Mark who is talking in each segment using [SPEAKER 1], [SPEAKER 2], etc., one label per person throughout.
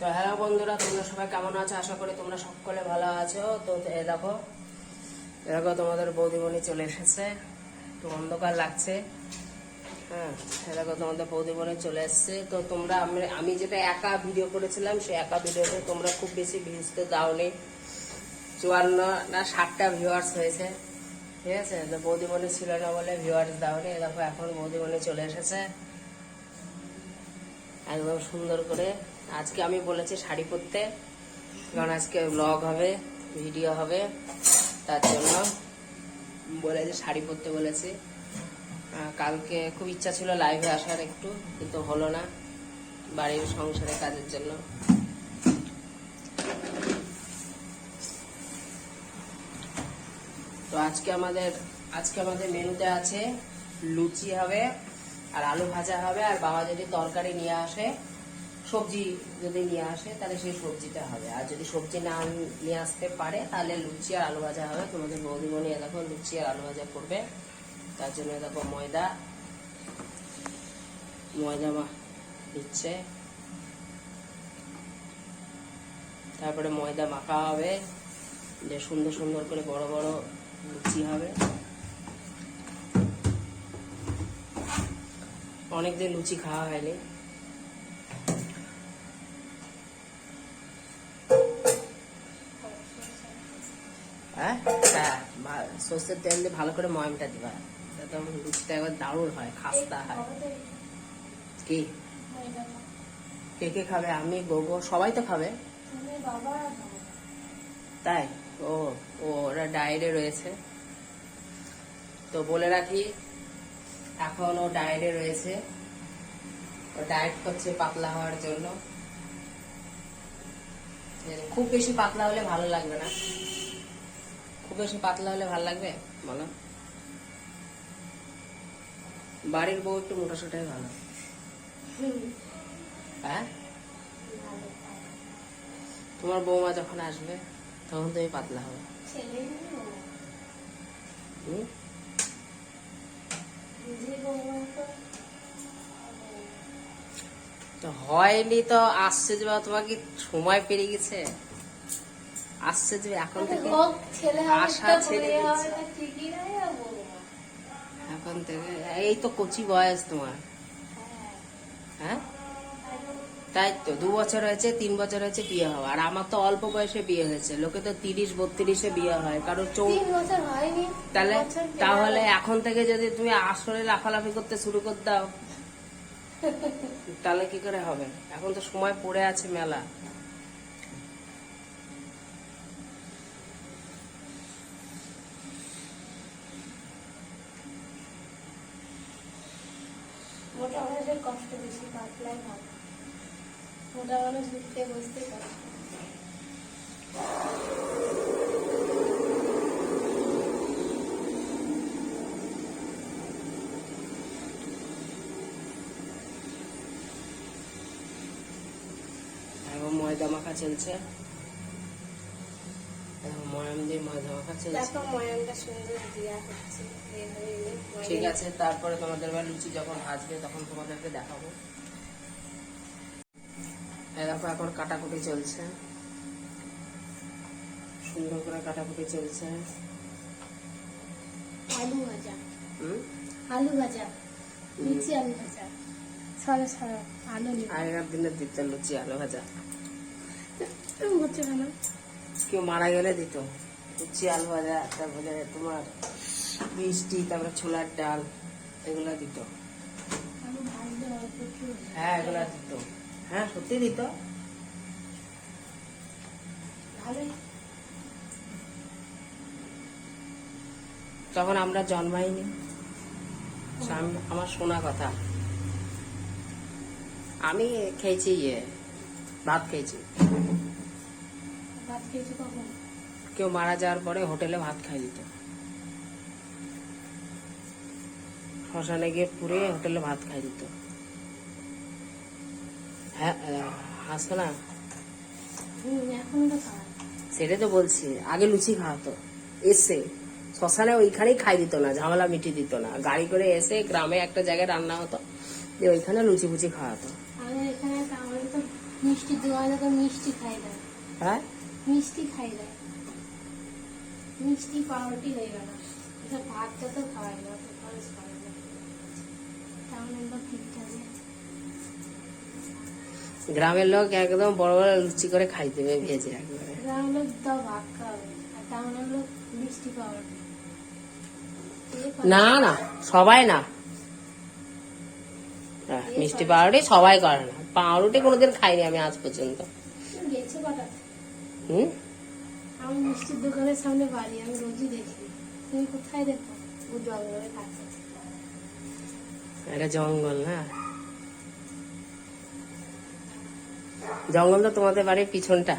[SPEAKER 1] তো হ্যালো বন্ধুরা, তোমরা সবাই কেমন আছো? আশা করি তোমরা সকলে ভালো আছো। তো দেখো তোমাদের বৌদিমণি চলে এসেছে। একটু অন্ধকার লাগছে। হ্যাঁ, দেখো তোমাদের বৌদিমণি চলে এসেছে। তো তোমরা আমি যেটা একা ভিডিও করেছিলাম, সেই একা ভিডিওতে তোমরা খুব বেশি ভিউজ তো দাওনি। 54 না 60টা ভিউয়ার্স হয়েছে, ঠিক আছে। তো বৌদিমণি ছিল না বলে ভিউয়ার্স দাওনি। দেখো এখন বৌদিমণি চলে এসেছে একদম সুন্দর করে। আজকে আমি বলেছি শাড়ি পরতে, কারণ আজকে ব্লগ হবে, ভিডিও হবে, তার জন্য বলেছি শাড়ি পরতে বলেছি। কালকে খুব ইচ্ছা ছিল লাইভে আসার একটু, কিন্তু হলো না বাড়ির সংসারের কাজের জন্য। তো আজকে আমাদের মেনুতে আছে লুচি হবে আর আলু ভাজা হবে, আর বাবা যদি তরকারি নিয়ে আসে, সবজি যদি নিয়ে আসে তাহলে সেই সবজিটা হবে, আর যদি সবজি না নিয়ে আসতে পারে তাহলে লুচি আর আলু ভাজা হবে। তোমাদের বৌদিমণি দেখো লুচি আর আলু ভাজা করবে, তার জন্য দেখো ময়দা দিচ্ছে, তারপরে ময়দা মাখা হবে, যে সুন্দর সুন্দর করে বড় বড় লুচি হবে। অনেকদিন লুচি খাওয়া হয়নি। হ্যাঁ, সর্ষের তেল দিয়ে ভালো করে ময়মটা দিবা, একদম লুচিটা একবার দারুণ হয়, খাস্তা হয়। কি কে কে খাবে? আমি, গোগো, সবাই তো খাবে। তাই? ওরা ডায়েটে রয়েছে। তো বলে রাখি, এখন ও ডায়েটে রয়েছে, ও ডায়েট করছে পাতলা হওয়ার জন্য। খুব বেশি পাতলা হলে ভালো লাগবে না। খুব বেশি পাতলা হলে ভালো লাগবে বলো? বাড়ির বউ একটু মোটাসোটাই ভালো। হ্যাঁ, তোমার বৌমা যখন আসবে তখন তুমি পাতলা হবে। তো হয়নি তো আসছে যে, তোমাকে সময় পেরিয়ে গেছে, আসছে যে এখন থেকে আশা ছেড়ে দিচ্ছে। এখন থেকে এই তো কচি বয়স তোমার। হ্যাঁ, তাই তো 2 বছর হয়েছে, 3 বছর হয়েছে বিয়ে হওয়া, আর আমার তো অল্প বয়সে বিয়ে হয়েছে। লোকে তো 30-32-এ বিয়ে হয়, কারণ তাহলে এখন থেকে যদি তুমি আসলে লাফালাফি করতে শুরু করে দাও তাহলে কি করে হবে? এখন তো সময় পড়ে আছে মেলা।
[SPEAKER 2] মোটা মানুষের কষ্ট বেশি, পাতলাই ভালো। মোটা মানুষ উঠতে বসতে কষ্ট।
[SPEAKER 1] এখন ময়দা মাখা চলছে, ময়াম দিয়ে ময়দা মাখা চলছে।
[SPEAKER 2] ময়ামটা সুন্দর দেওয়া হচ্ছে।
[SPEAKER 1] ঠিক আছে, তারপরে তোমাদের লুচি যখন ভাজবে তখন তোমাদেরকে দেখাবো। দেখো এখন কাটাকুটি চলছে, সুন্দর করে কাটাকুটি চলছে।
[SPEAKER 2] আলু ভাজা, আলু ভাজা, লুচি আলু ভাজা, সারা সারা আলু।
[SPEAKER 1] আগেকার দিনের দিত লুচি আলু ভাজা,
[SPEAKER 2] হচ্ছে কেন?
[SPEAKER 1] কেউ মারা গেলে দিত লুচি আলু ভাজা, তারপরে তোমার মিষ্টি, তারপরে ছোলার ডাল, এগুলা দিত। হ্যাঁ, এগুলা দিত। হ্যাঁ, সত্যি দিত। তখন আমরা জন্মাইনি, আমার শোনা কথা। আমি খেয়েছি ভাত খেয়েছি। কেউ মারা যাওয়ার পরে হোটেলে ভাত খাই দিত, শ্মশানে গিয়ে পুড়ে হোটেলে ভাত খাই দিত। হ্যাঁ, হাসো না, সেটাই তো বলছি। আগে লুচি খাওয়াতো, এসে শ্মশানে ওইখানেই খাই দিত না, ঝামেলা মিটি দিত না। গাড়ি করে এসে গ্রামে একটা জায়গায় রান্না হতো, যে ওইখানে লুচি ফুচি খাওয়াতো।
[SPEAKER 2] মিষ্টি দোকানে তো মিষ্টি খাই না,
[SPEAKER 1] হ্যাঁ
[SPEAKER 2] মিষ্টি খাই না, মিষ্টি পাউরুটি হয়ে গেল। এসব ভাতটা তো খাওয়াই না, তো খরচ করে না, তাহলে একবার ঠিকঠাক।
[SPEAKER 1] গ্রামের লোক একদম বড় বড় লুচি করে খাই দেবে ভেজে একবারে।
[SPEAKER 2] গ্রামের লোক দাও ভাত খাওয়াবে, আর টাউনের লোক মিষ্টি পাউরুটি।
[SPEAKER 1] না না সবাই না, মিষ্টি পাউরুটি সবাই করে না। পাউরুটি কোনোদিন খাইনি আমি আজ পর্যন্ত।
[SPEAKER 2] গেছে কটা?
[SPEAKER 1] হুম,
[SPEAKER 2] আমি মিষ্টির দোকানের সামনে বাড়ি, আমি রোজই দেখি। তুমি কোথায় দেখো? ও জঙ্গলে থাকে।
[SPEAKER 1] এটা জঙ্গল না, জঙ্গল তো তোমাদের বাড়ির পিছনটা।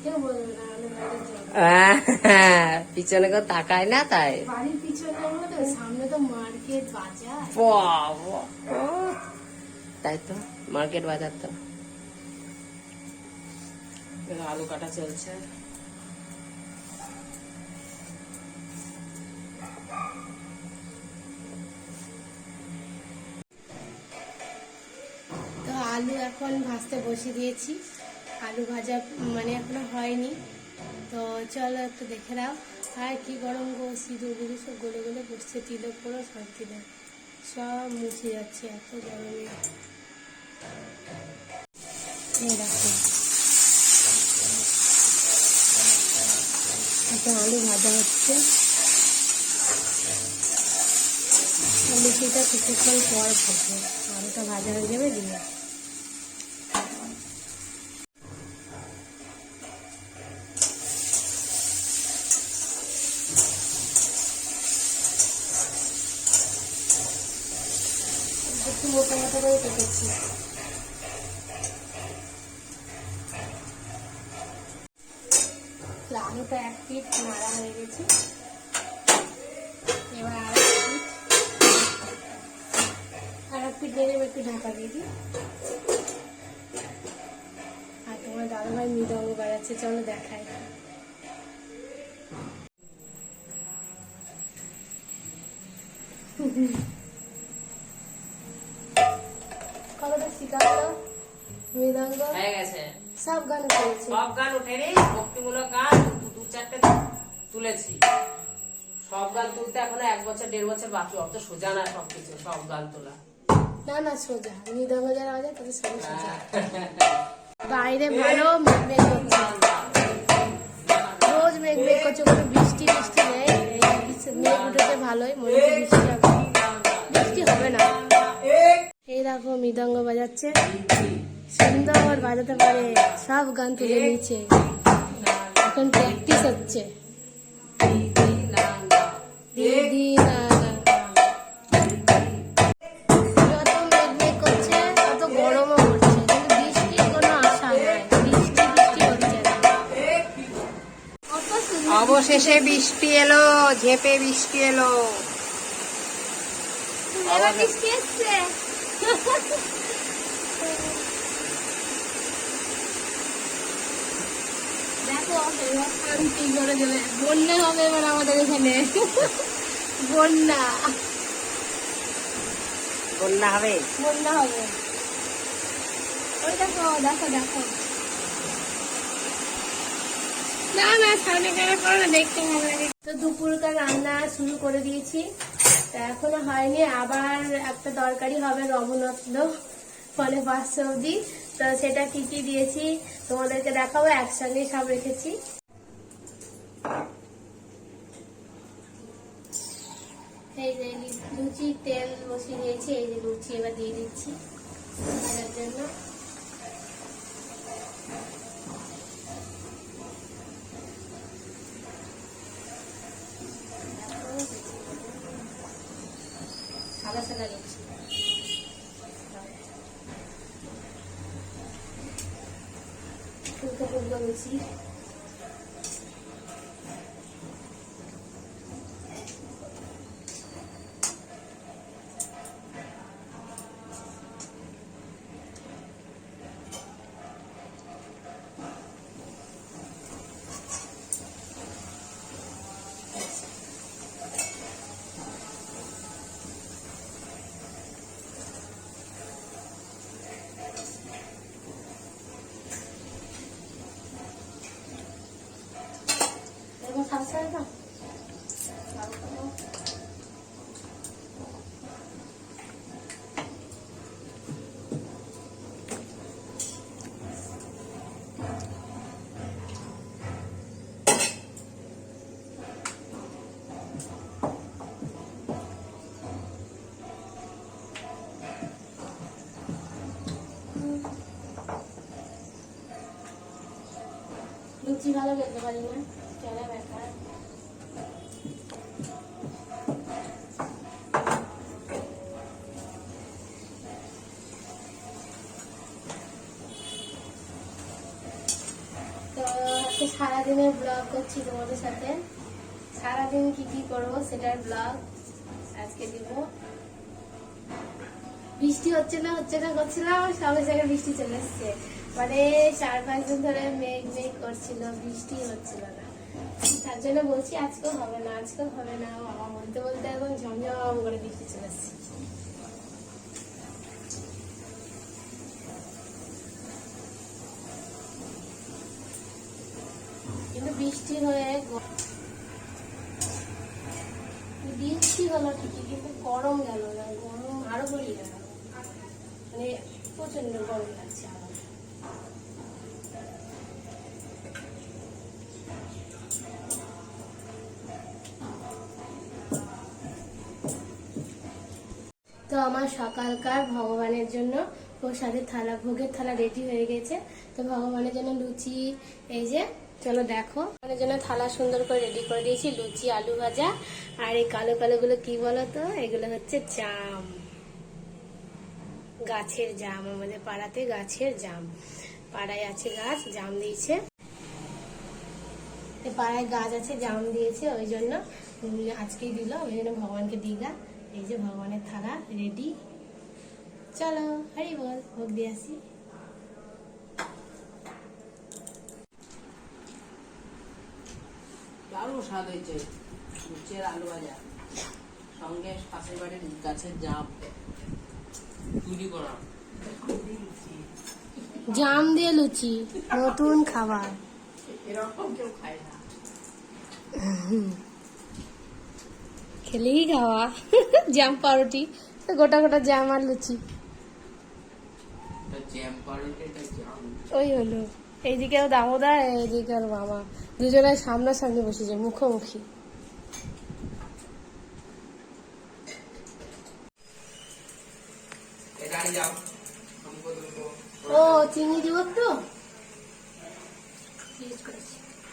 [SPEAKER 2] কেউ বলবে না আমাদের বাড়ির জঙ্গল।
[SPEAKER 1] পিছনে কেউ তাকায় না তাই।
[SPEAKER 2] বাড়ির পিছনে তো, সামনে তো মার্কেট বাজার।
[SPEAKER 1] বাবা, তাই তো মার্কেট বাজার তো। আলু কাটা চলছে।
[SPEAKER 2] তো আলু এখন ভাজতে বসিয়ে দিয়েছি। আলু ভাজা মানে এখনো হয়নি, তো চলো একটু দেখে নাও। আর কি গরম গো, সিঁদুরগুলো সব গলে গলে পড়ছে, তিলে পুরো সব তিলে সব মুছে যাচ্ছে, এত গরমে। এই দেখো একটা আলু ভাজা হচ্ছে। লুচিটা কিছুক্ষণ পর ভাজবে, আলুটা ভাজা হয়ে যাবে দিয়ে। একটু মোটা মোটা করে কেটেছি। আলুটা এক পিঠ নাড়া হয়ে গেছে, এবার আর এক পিঠ নেড়ে একটু ঢাকা দিয়ে দিই। আর তোমার দাদাভাই মৃদঙ্গ বাজাচ্ছে, চলো দেখাই। কতটা শিখালো মৃদঙ্গ,
[SPEAKER 1] হয়ে গেছে
[SPEAKER 2] সব গান করেছে।
[SPEAKER 1] সব গান উঠেনি, ভক্তিমূলক গান দু চারটে তুলেছি। সব গান তুলতে এখনো 1 বছর 1.5 বছর বাকি, অত সোজা না সবকিছু সব গান তোলা।
[SPEAKER 2] না না সোজা, মৃদঙ্গ যারা বাজায় তাদের সবই সোজা। বাইরে ভালো মেঘ মেঘ করছে, রোজ মেঘ মেঘ করছে, কোনো বৃষ্টি বৃষ্টি নেই। মেঘ উঠেছে ভালোই, মনে হচ্ছে বৃষ্টি হবে, বৃষ্টি হবে না। এই দেখো মৃদঙ্গ বাজাচ্ছে, সুন্দর বাজাতে পারে, সব গান তুলে নিয়েছে, এখন প্র্যাকটিস হচ্ছে। দিদি না না, যত মেঘ মেঘ করছে তত গরমও করছে, কিন্তু বৃষ্টির কোনো আশা নাই, বৃষ্টি হচ্ছে না।
[SPEAKER 1] অবশেষে বৃষ্টি এলো, ঝেপে বৃষ্টি এলো।
[SPEAKER 2] এবার বৃষ্টি এসছে। দেখো এবার শান্তি করে দেবে, বন্যা হবে এবার আমাদের এখানে, বন্যা
[SPEAKER 1] বন্যা হবে,
[SPEAKER 2] বন্যা হবে। ওই দেখো দেখো দেখো, না না সামনে গেলে পরে না, দেখতে ভালো লাগে। তো দুপুরকার রান্না শুরু করে দিয়েছি, তা এখনো হয়নি, আবার একটা তরকারি হবে রঘুনন্দ, ফলে 5 অবধি। তো সেটা কি কি দিয়েছি তোমাদেরকে দেখাবো, একসঙ্গে সব রেখেছি। এই যে লুচি তেল বসিয়ে দিয়েছি, এই যে লুচি এবার দিয়ে দিচ্ছি ভাজার জন্য। সাদা সাদা লুচি, ফুলকো ফুলকো লুচি। লুচি ভালো বেলতে পারি না, চলে ব্যাপার। তো আজকে সারাদিনের ব্লগ করছি তোমাদের সাথে। সারাদিন কি কি করবো সেটার ব্লগ আজকে দিব। বৃষ্টি হচ্ছে না করছিলাম, সঙ্গে সঙ্গে বৃষ্টি চলে এসছে। মানে 4-5 দিন ধরে মেঘ মেঘ করছিল, বৃষ্টি হচ্ছিল না। তার জন্য বলছি আজকেও হবে না, বাবা বলতে বলতে এখন ঝমঝম করে বৃষ্টি চলে এসছে। কিন্তু বৃষ্টি হলো ঠিকই, কিন্তু গরম গেল না, গরম আরো বেড়ে গেল। মানে প্রচন্ড গরম লাগছে আমার। তো আমার সকালকার ভগবানের জন্য প্রসাদের থালা, ভোগের থালা রেডি হয়ে গেছে। তো ভগবানের জন্য লুচি, এই যে চলো দেখো, ভগবানের জন্য থালা সুন্দর করে রেডি করে দিয়েছি। লুচি, আলু ভাজা, আর এই কালো কালো গুলো কি বলো তো, এগুলো হচ্ছে জাম, গাছের জাম। আমাদের পাড়াতে গাছের জাম, পাড়ায় আছে গাছ, জাম দিয়েছে। পাড়ায় গাছ আছে, জাম দিয়েছে, ওই জন্য আজকেই দিল, ওই জন্য ভগবানকে দিগা। এই যে ভগবানের থালা রেডি, চলো হরি বল, ভোগ দিয়ে আসি।
[SPEAKER 1] দারুণ স্বাদ হয়েছে লুচি আর আলু ভাজা, সঙ্গে পাশের বাড়ির গাছের জাম তৈরি করা।
[SPEAKER 2] জাম দিয়ে লুচি, নতুন খাবার,
[SPEAKER 1] এরকম কেউ খায় না।
[SPEAKER 2] খেলেই খাওয়া। জাম পাউরুটি, গোটা গোটা জাম আর লুচি, ওই হলো। এইদিকেও দামোদর, এইদিকে আর মামা, দুজনের সামনাসামনি বসেছে, মুখোমুখি। ও চিনি দিব তো,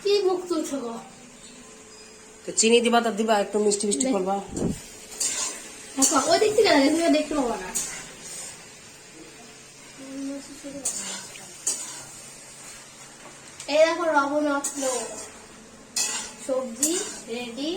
[SPEAKER 2] কি মুখ তুলছো গো?
[SPEAKER 1] তো চিনি দিবা, তার দিবা একটু মিষ্টি মিষ্টি করবা।
[SPEAKER 2] দেখো ওই দিক থেকে লাগে, তুমি দেখতে পাবো না। এই দেখো রবনত্ন সবজি রেডি,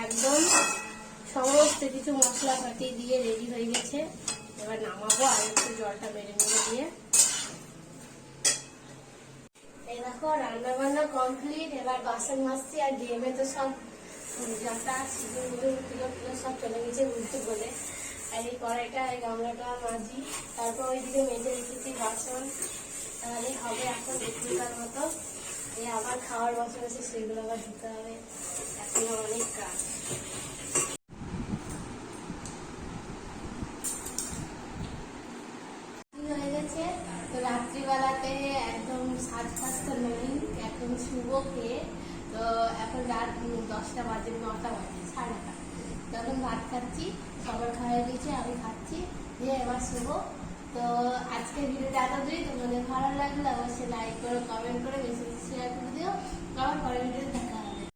[SPEAKER 2] একদম সমস্ত কিছু মশলাপাতি দিয়ে রেডি হয়ে গেছে। এবার নামাবো, আর একটু জলটা মেরে দিয়ে। এই দেখো রান্না বান্না কমপ্লিট। এবার বাসন মাজছি, আর গেমে তো সব যা সিঁদুর সব চলে গেছে উল্টে বলে। আর এই কড়াইটা, এই গামলাটা মাজি, তারপর ওইদিকে মেজে রেখেছি বাসন। তাহলে হবে এখন 1 ঘন্টার মতো। এই আবার খাওয়ার বাসন আছে, সেগুলো আবার ধুতে হবে, এখন অনেক কাজ। হয়ে গেছে। তো রাত্রিবেলাতে একদম সাজটা নেই, এখন শুভ খেয়ে। তো এখন রাত 10টা বাজে, 9টা বাজে, 9:30। তখন ভাত খাচ্ছি, সবার খাওয়া গেছে, আমি খাচ্ছি, দিয়ে এবার শুভ। তো আজকের ভিডিওটা এতদূরই। তোমাদের ভালো লাগলে অবশ্যই লাইক করো, কমেন্ট করে, বেশি বেশি শেয়ার করে দিও। আবার পরের ভিডিও দেখা